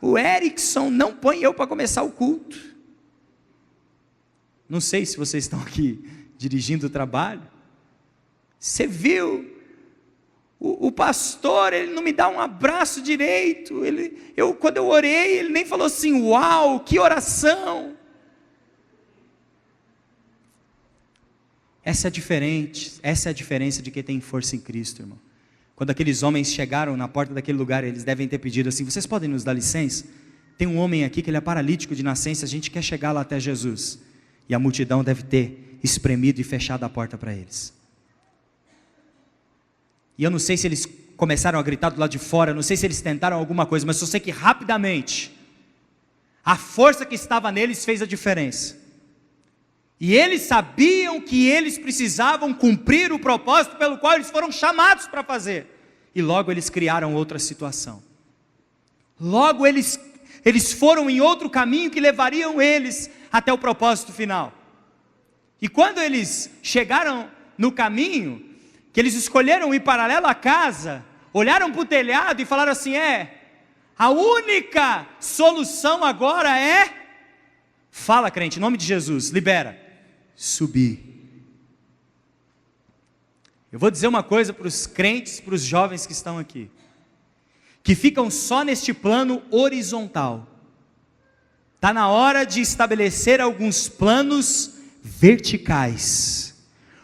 o Erickson não põe eu para começar o culto. Não sei se vocês estão aqui dirigindo o trabalho. Você viu? O pastor, ele não me dá um abraço direito. Quando eu orei, ele nem falou assim, uau, que oração. Essa é a diferença de quem tem força em Cristo, irmão. Quando aqueles homens chegaram na porta daquele lugar, eles devem ter pedido assim, vocês podem nos dar licença? Tem um homem aqui que ele é paralítico de nascença, a gente quer chegar lá até Jesus. E a multidão deve ter espremido e fechado a porta para eles. E eu não sei se eles começaram a gritar do lado de fora, não sei se eles tentaram alguma coisa, mas eu sei que rapidamente, a força que estava neles fez a diferença. E eles sabiam que eles precisavam cumprir o propósito pelo qual eles foram chamados para fazer. E logo eles criaram outra situação. Logo eles foram em outro caminho que levariam eles até o propósito final. E quando eles chegaram no caminho, que eles escolheram ir paralelo à casa, olharam para o telhado e falaram assim, a única solução agora é, fala crente, em nome de Jesus, libera, subir. Eu vou dizer uma coisa para os crentes, para os jovens que estão aqui, que ficam só neste plano horizontal. Está na hora de estabelecer alguns planos verticais.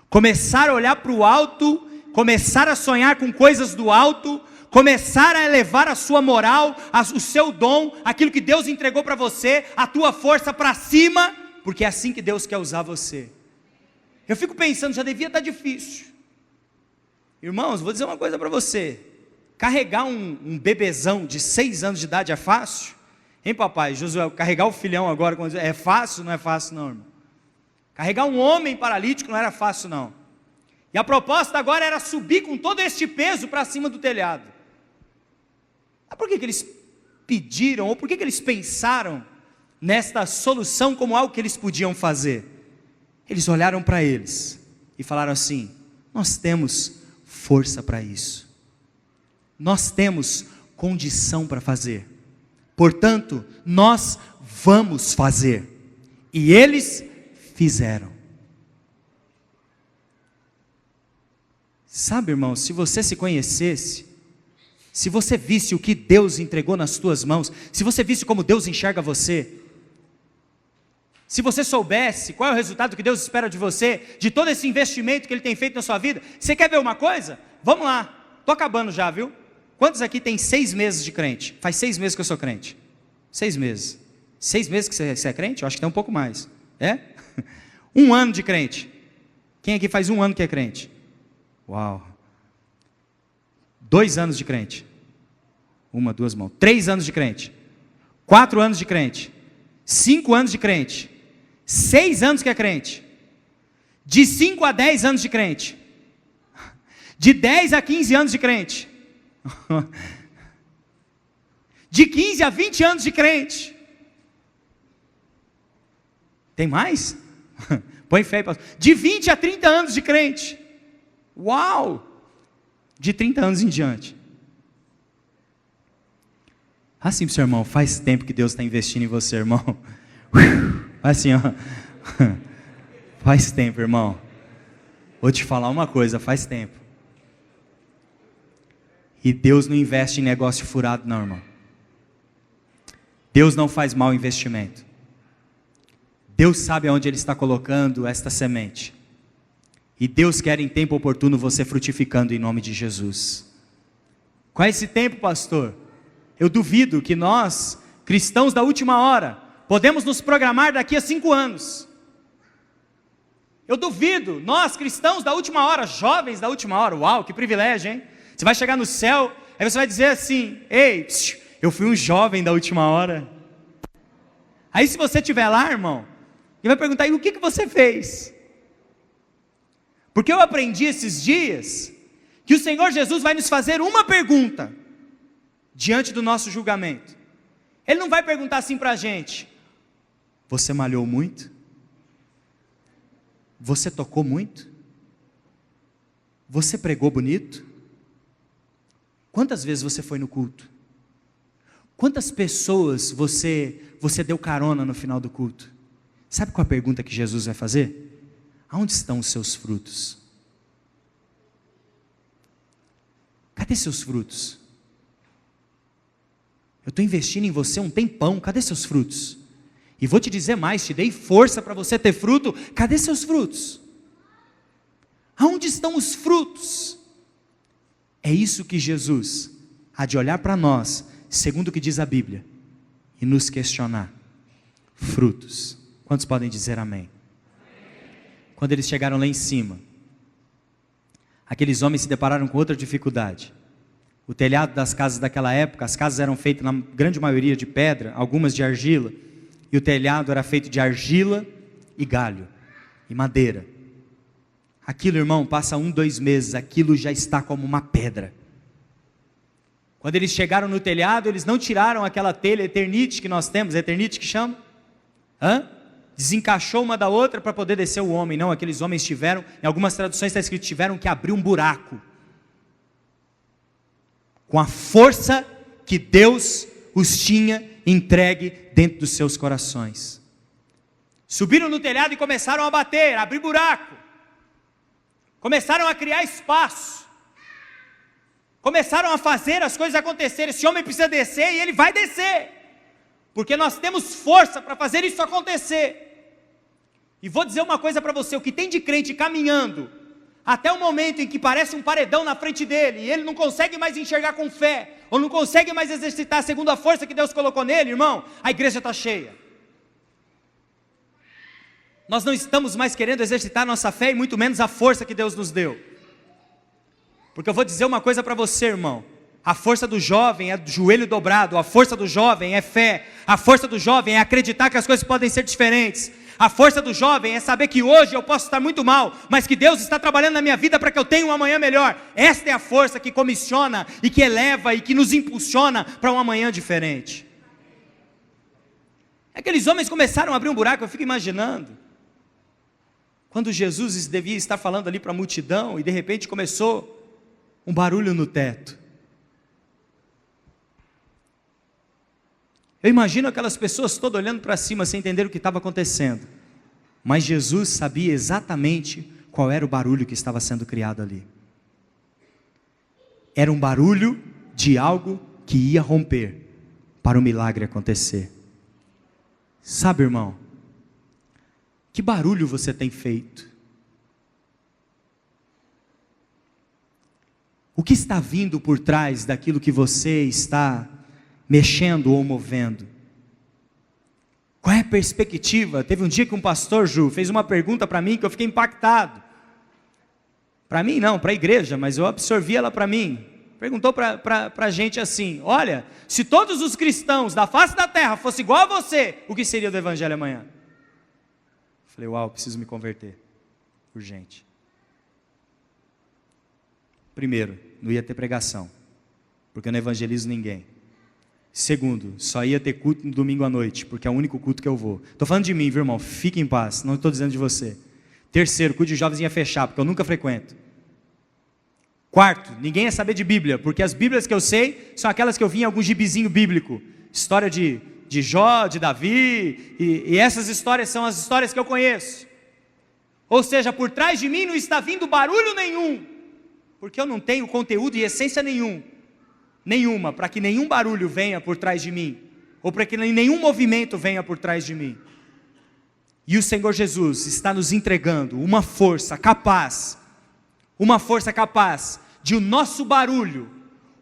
Começar a olhar para o alto, começar a sonhar com coisas do alto, começar a elevar a sua moral, o seu dom, aquilo que Deus entregou para você, a tua força para cima, porque é assim que Deus quer usar você. Eu fico pensando, já devia estar difícil. Irmãos, vou dizer uma coisa para você, carregar um bebezão de 6 anos de idade é fácil? Hein, papai? Josué, carregar o filhão agora, é fácil? Não é fácil não, irmão. Carregar um homem paralítico não era fácil não. E a proposta agora era subir com todo este peso para cima do telhado. Mas por que eles pediram, ou por que eles pensaram nesta solução como algo que eles podiam fazer? Eles olharam para eles e falaram assim, nós temos força para isso. Nós temos condição para fazer. Portanto, nós vamos fazer. E eles fizeram. Sabe, irmão, se você se conhecesse, se você visse o que Deus entregou nas tuas mãos, se você visse como Deus enxerga você, se você soubesse qual é o resultado que Deus espera de você, de todo esse investimento que Ele tem feito na sua vida, você quer ver uma coisa? Vamos lá, estou acabando já, viu? Quantos aqui tem 6 meses de crente? Faz 6 meses que eu sou crente. 6 meses. 6 meses que você é crente? Eu acho que tem um pouco mais. É? 1 ano de crente. Quem aqui faz 1 ano que é crente? Uau. 2 anos de crente. 1, 2 mãos. 3 anos de crente. 4 anos de crente. 5 anos de crente. 6 anos que é crente. De 5 a 10 anos de crente. De 10 a 15 anos de crente. De 15 a 20 anos de crente. Tem mais? Põe fé aí, pastor. De 20 a 30 anos de crente. Uau! De 30 anos em diante. Assim pro seu irmão, faz tempo que Deus está investindo em você, irmão. Assim, ó. Faz tempo, irmão. Vou te falar uma coisa, faz tempo. E Deus não investe em negócio furado não, irmão. Deus não faz mau investimento. Deus sabe aonde Ele está colocando esta semente. E Deus quer em tempo oportuno você frutificando em nome de Jesus. Qual é esse tempo, pastor? Eu duvido que nós, cristãos da última hora, podemos nos programar daqui a 5 anos. Eu duvido, nós cristãos da última hora, jovens da última hora, uau, que privilégio, hein? Você vai chegar no céu, aí você vai dizer assim, ei, eu fui um jovem da última hora. Aí se você estiver lá, irmão, ele vai perguntar, e o que você fez? Porque eu aprendi esses dias, que o Senhor Jesus vai nos fazer uma pergunta, diante do nosso julgamento. Ele não vai perguntar assim para a gente, você malhou muito? Você tocou muito? Você pregou bonito? Quantas vezes você foi no culto? Quantas pessoas você deu carona no final do culto? Sabe qual a pergunta que Jesus vai fazer? Aonde estão os seus frutos? Cadê seus frutos? Eu estou investindo em você um tempão, cadê seus frutos? E vou te dizer mais, te dei força para você ter fruto, cadê seus frutos? Aonde estão os frutos? É isso que Jesus há de olhar para nós, segundo o que diz a Bíblia, e nos questionar. Frutos. Quantos podem dizer amém? Quando eles chegaram lá em cima, aqueles homens se depararam com outra dificuldade. O telhado das casas daquela época, as casas eram feitas na grande maioria de pedra, algumas de argila, e o telhado era feito de argila e galho, e madeira. Aquilo, irmão, passa 2 meses, aquilo já está como uma pedra. Quando eles chegaram no telhado, eles não tiraram aquela telha Eternite que nós temos, Eternite que chama? Desencaixou uma da outra para poder descer o homem. Não, aqueles homens tiveram, em algumas traduções está escrito, tiveram que abrir um buraco. Com a força que Deus os tinha entregue dentro dos seus corações. Subiram no telhado e começaram a bater, a abrir buraco. Começaram a criar espaço. Começaram a fazer as coisas acontecerem. Esse homem precisa descer e ele vai descer. Porque nós temos força para fazer isso acontecer. E vou dizer uma coisa para você, o que tem de crente caminhando, até o momento em que parece um paredão na frente dele, e ele não consegue mais enxergar com fé, ou não consegue mais exercitar segundo a força que Deus colocou nele, irmão, a igreja está cheia. Nós não estamos mais querendo exercitar nossa fé, e muito menos a força que Deus nos deu. Porque eu vou dizer uma coisa para você, irmão, a força do jovem é do joelho dobrado, a força do jovem é fé, a força do jovem é acreditar que as coisas podem ser diferentes, a força do jovem é saber que hoje eu posso estar muito mal, mas que Deus está trabalhando na minha vida para que eu tenha um amanhã melhor. Esta é a força que comissiona e que eleva e que nos impulsiona para um amanhã diferente. Aqueles homens começaram a abrir um buraco, eu fico imaginando, quando Jesus devia estar falando ali para a multidão, e de repente começou um barulho no teto. Eu imagino aquelas pessoas todas olhando para cima, sem entender o que estava acontecendo, mas Jesus sabia exatamente qual era o barulho que estava sendo criado ali. Era um barulho de algo que ia romper, para o milagre acontecer. Sabe, irmão, que barulho você tem feito? O que está vindo por trás daquilo que você está mexendo ou movendo? Qual é a perspectiva? Teve um dia que um pastor, Ju, fez uma pergunta para mim que eu fiquei impactado. Para mim não, para a igreja, mas eu absorvi ela para mim. Perguntou para a gente assim, olha, se todos os cristãos da face da terra fossem igual a você, o que seria do evangelho amanhã? Falei, uau, preciso me converter, urgente. Primeiro, não ia ter pregação, porque eu não evangelizo ninguém. Segundo, só ia ter culto no domingo à noite, porque é o único culto que eu vou. Estou falando de mim, viu, irmão? Fique em paz, não estou dizendo de você. Terceiro, culto de jovens ia fechar, porque eu nunca frequento. Quarto, ninguém ia saber de Bíblia, porque as Bíblias que eu sei são aquelas que eu vi em algum gibizinho bíblico. História de Jó, de Davi, e essas histórias são as histórias que eu conheço. Ou seja, por trás de mim não está vindo barulho nenhum, porque eu não tenho conteúdo e essência nenhuma, para que nenhum barulho venha por trás de mim, ou para que nenhum movimento venha por trás de mim. E o Senhor Jesus está nos entregando uma força capaz de o nosso barulho,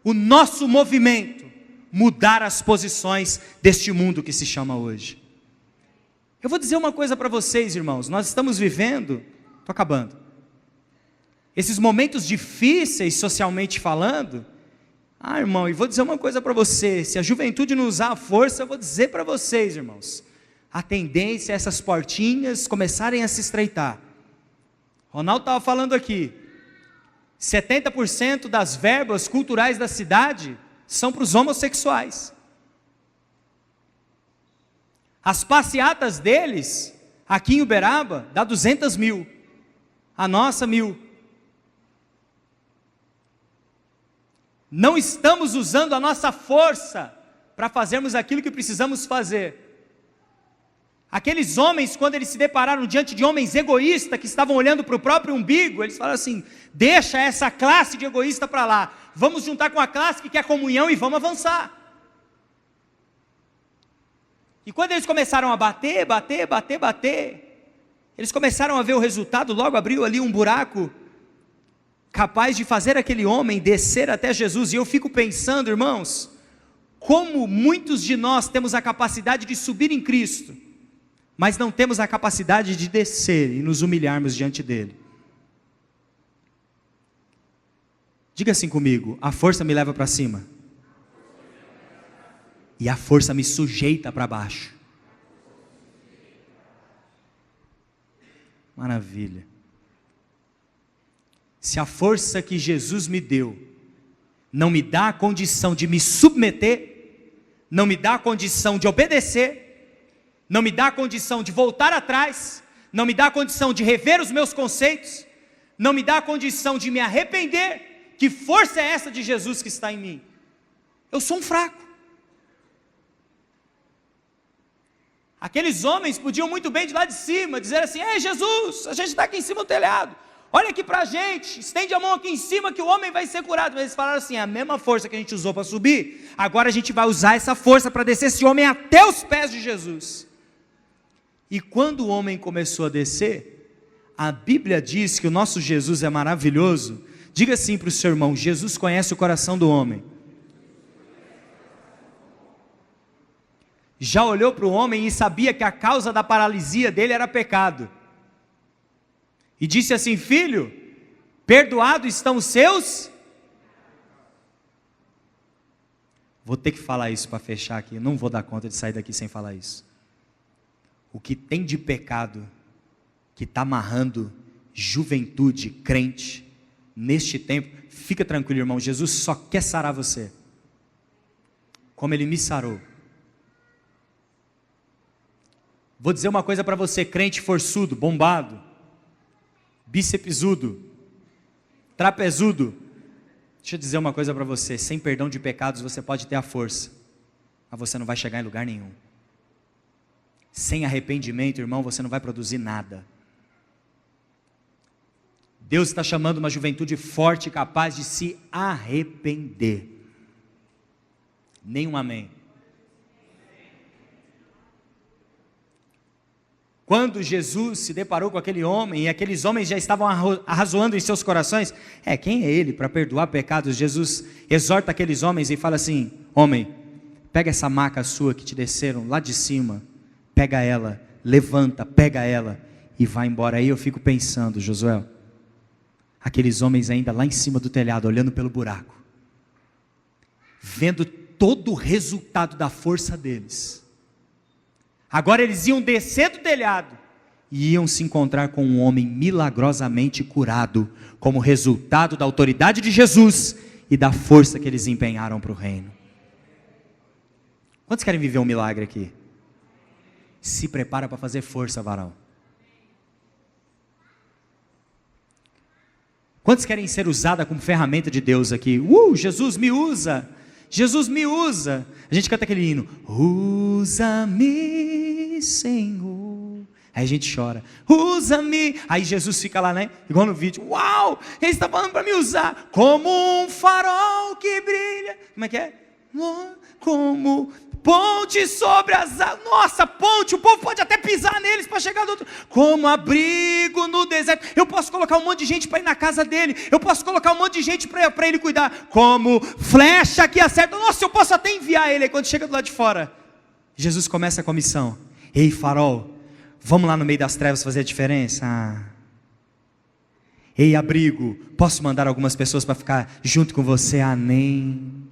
o nosso movimento, mudar as posições deste mundo que se chama hoje. Eu vou dizer uma coisa para vocês, irmãos, nós estamos vivendo, estou acabando, esses momentos difíceis socialmente falando. Irmão, e vou dizer uma coisa para você, se a juventude não usar a força, eu vou dizer para vocês, irmãos, a tendência é essas portinhas começarem a se estreitar. Ronaldo estava falando aqui, 70% das verbas culturais da cidade são para os homossexuais. As passeatas deles, aqui em Uberaba, dá 200 mil, a nossa 1.000. Não estamos usando a nossa força para fazermos aquilo que precisamos fazer. Aqueles homens, quando eles se depararam diante de homens egoístas, que estavam olhando para o próprio umbigo, eles falaram assim: deixa essa classe de egoísta para lá, vamos juntar com a classe que quer comunhão e vamos avançar. E quando eles começaram a bater, eles começaram a ver o resultado, logo abriu ali um buraco, capaz de fazer aquele homem descer até Jesus. E eu fico pensando, irmãos, como muitos de nós temos a capacidade de subir em Cristo, mas não temos a capacidade de descer e nos humilharmos diante dele. Diga assim comigo: a força me leva para cima, e a força me sujeita para baixo. Maravilha. Se a força que Jesus me deu não me dá a condição de me submeter, não me dá a condição de obedecer, não me dá a condição de voltar atrás, não me dá a condição de rever os meus conceitos, não me dá a condição de me arrepender, que força é essa de Jesus que está em mim? Eu sou um fraco. Aqueles homens podiam muito bem de lá de cima dizer assim: ei Jesus, a gente está aqui em cima do telhado, olha aqui para a gente, estende a mão aqui em cima que o homem vai ser curado. Mas eles falaram assim: a mesma força que a gente usou para subir, agora a gente vai usar essa força para descer esse homem até os pés de Jesus. E quando o homem começou a descer, a Bíblia diz que o nosso Jesus é maravilhoso. Diga assim para o seu irmão: Jesus conhece o coração do homem. Já olhou para o homem e sabia que a causa da paralisia dele era pecado. E disse assim: filho, perdoados estão os seus. Vou ter que falar isso para fechar aqui, eu não vou dar conta de sair daqui sem falar isso. O que tem de pecado que está amarrando juventude, crente, neste tempo, fica tranquilo, irmão, Jesus só quer sarar você, como Ele me sarou. Vou dizer uma coisa para você, crente forçudo, bombado, bícepsudo, trapezudo, deixa eu dizer uma coisa para você: sem perdão de pecados você pode ter a força, mas você não vai chegar em lugar nenhum. Sem arrependimento, irmão, você não vai produzir nada. Deus está chamando uma juventude forte e capaz de se arrepender. Nenhum amém. Quando Jesus se deparou com aquele homem, e aqueles homens já estavam arrazoando em seus corações: quem é ele para perdoar pecados? Jesus exorta aqueles homens e fala assim: homem, pega essa maca sua que te desceram lá de cima, pega ela, levanta, pega ela e vai embora. Aí eu fico pensando, Josué, aqueles homens ainda lá em cima do telhado, olhando pelo buraco, vendo todo o resultado da força deles. Agora eles iam descer do telhado e iam se encontrar com um homem milagrosamente curado, como resultado da autoridade de Jesus e da força que eles empenharam para o reino. Quantos querem viver um milagre aqui? Se prepara para fazer força, varão. Quantos querem ser usada como ferramenta de Deus aqui? Jesus me usa, Jesus me usa. A gente canta aquele hino: usa-me, Senhor. Aí a gente chora: usa-me. Aí Jesus fica lá, né? Igual no vídeo: uau, Ele está falando para me usar, como um farol que brilha. Como é que é? Como ponte sobre as águas. Nossa, ponte, o povo pode até pisar neles para chegar do outro. Como abrigo no deserto. Eu posso colocar um monte de gente para ir na casa dele. Eu posso colocar um monte de gente para ele cuidar. Como flecha que acerta. Nossa, eu posso até enviar ele. Aí quando chega do lado de fora, Jesus começa com a missão: ei, farol, vamos lá no meio das trevas fazer a diferença? Ei, abrigo, posso mandar algumas pessoas para ficar junto com você? Nem.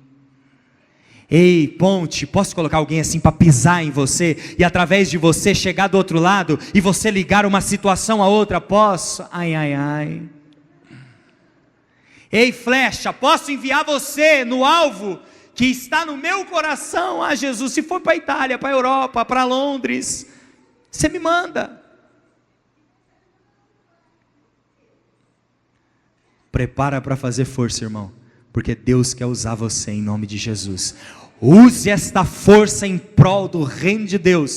Ei, ponte, posso colocar alguém assim para pisar em você e através de você chegar do outro lado e você ligar uma situação a outra? Posso? Ai. Ei, flecha, posso enviar você no alvo que está no meu coração? Jesus, se for para a Itália, para a Europa, para Londres, você me manda. Prepara para fazer força, irmão, porque Deus quer usar você em nome de Jesus. Use esta força em prol do reino de Deus.